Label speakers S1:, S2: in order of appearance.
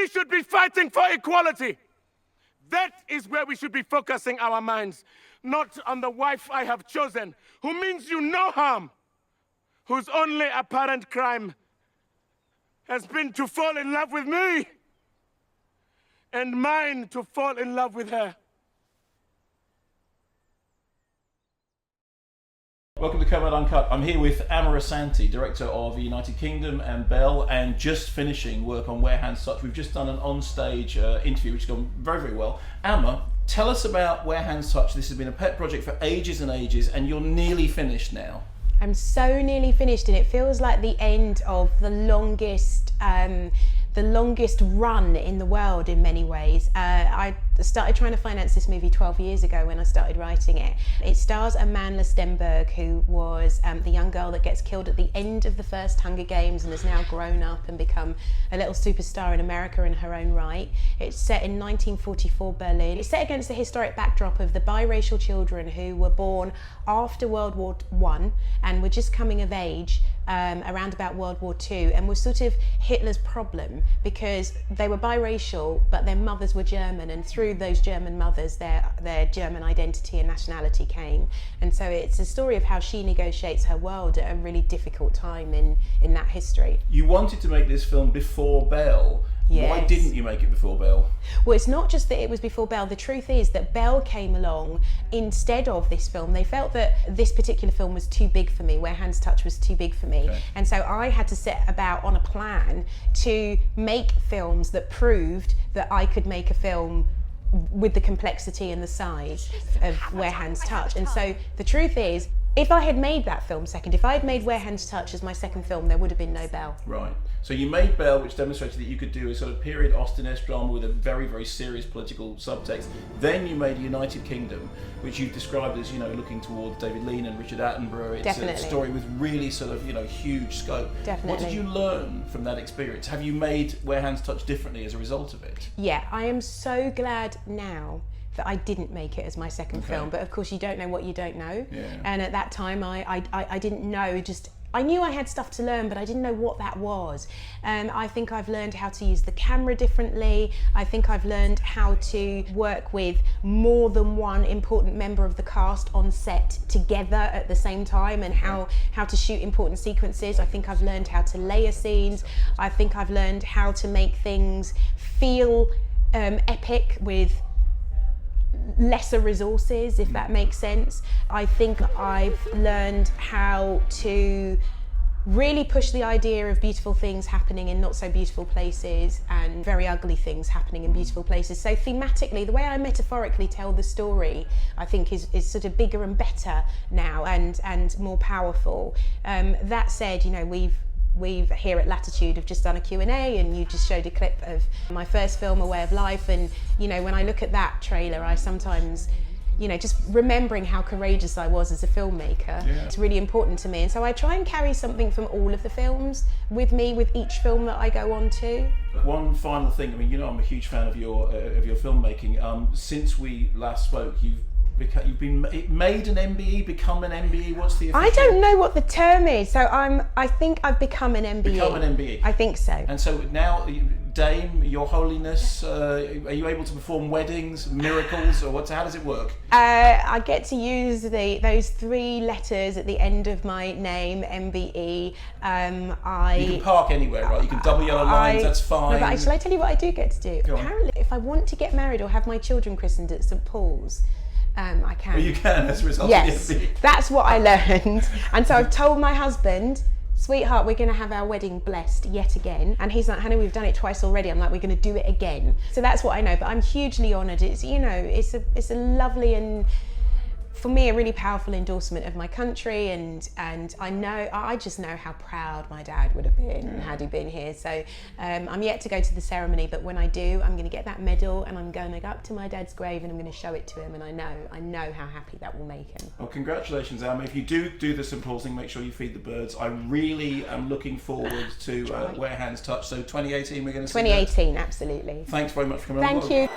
S1: We should be fighting for equality. That is where we should be focusing our minds, not on the wife I have chosen, who means you no harm, whose only apparent crime has been to fall in love with me, and mine to fall in love with her.
S2: Welcome to Kermode Uncut. I'm here with Amma Asante, director of the United Kingdom and Belle, and just finishing work on Where Hands Touch. We've just done an on-stage interview which has gone very, very well. Amma, tell us about Where Hands Touch. This has been a pet project for ages and ages, and you're nearly finished now.
S3: I'm so nearly finished, and it feels like the end of the longest run in the world in many ways. I started trying to finance this movie 12 years ago when I started writing it. It stars Amanda Stenberg, who was the young girl that gets killed at the end of the first Hunger Games and has now grown up and become a little superstar in America in her own right. It's set in 1944 Berlin. It's set against the historic backdrop of the biracial children who were born after World War I and were just coming of age around about World War II, and was sort of Hitler's problem because they were biracial but their mothers were German, and through those German mothers their German identity and nationality came. And so it's a story of how she negotiates her world at a really difficult time in that history.
S2: You wanted to make this film before Belle. Yes. Why didn't you make it before Belle?
S3: Well, it's not just that it was before Belle. The truth is that Belle came along instead of this film. They felt that this particular film was too big for me, Where Hands Touch was too big for me. Okay. And so I had to set about on a plan to make films that proved that I could make a film with the complexity and the size of Where Hands Touch. And so the truth is, if I had made that film second, if I had made Where Hands Touch as my second film, there would have been no Belle.
S2: Right. So you made Belle, which demonstrated that you could do a sort of period Austen-esque drama with a very, very serious political subtext. Then you made United Kingdom, which you've described as, looking towards David Lean and Richard Attenborough. It's
S3: Definitely.
S2: A story with really sort of, huge scope.
S3: Definitely.
S2: What did you learn from that experience? Have you made Where Hands Touch differently as a result of it?
S3: Yeah, I am so glad now that I didn't make it as my second film, but of course you don't know what you don't know.
S2: Yeah.
S3: And at that time I didn't know, I knew I had stuff to learn, but I didn't know what that was. I think I've learned how to use the camera differently. I think I've learned how to work with more than one important member of the cast on set together at the same time, and how to shoot important sequences. I think I've learned how to layer scenes. I think I've learned how to make things feel epic with lesser resources, if that makes sense. I think I've learned how to really push the idea of beautiful things happening in not so beautiful places and very ugly things happening in beautiful places. So thematically, the way I metaphorically tell the story, I think is sort of bigger and better now and more powerful. That said, we've here at Latitude have just done a Q&A, and you just showed a clip of my first film, A Way of Life, and when I look at that trailer, I sometimes just remembering how courageous I was as a filmmaker, it's really important to me. And so I try and carry something from all of the films with me with each film that I go on to.
S2: One final thing, I'm a huge fan of your filmmaking. Since we last spoke, you've been made an MBE, become an MBE. What's the official?
S3: I don't know what the term is. So I think I've become an MBE.
S2: Become an MBE.
S3: I think so.
S2: And so now, Dame, Your Holiness, are you able to perform weddings, miracles, or how does it work?
S3: I get to use those three letters at the end of my name, MBE.
S2: You can park anywhere, right? You can double yellow lines. That's fine.
S3: No, but shall I tell you what I do get to do?
S2: Go
S3: Apparently, if I want to get married or have my children christened at St Paul's, I can.
S2: Well, you can, as a result
S3: yes,
S2: of the MBE.
S3: That's what I learned. And so I've told my husband, sweetheart, we're going to have our wedding blessed yet again. And he's like, Hannah, we've done it twice already. I'm like, we're going to do it again. So that's what I know. But I'm hugely honoured. It's it's a lovely and, for me, a really powerful endorsement of my country, and I just know how proud my dad would have been had he been here. So I'm yet to go to the ceremony, but when I do, I'm going to get that medal and I'm going to go up to my dad's grave and I'm going to show it to him, and I know how happy that will make him.
S2: Well, congratulations, Amma. If you do the St Paul's thing, make sure you feed the birds. I really am looking forward to Where Hands Touch. So 2018, we're going to see
S3: 2018, absolutely.
S2: Thanks very much for coming on.
S3: Thank you.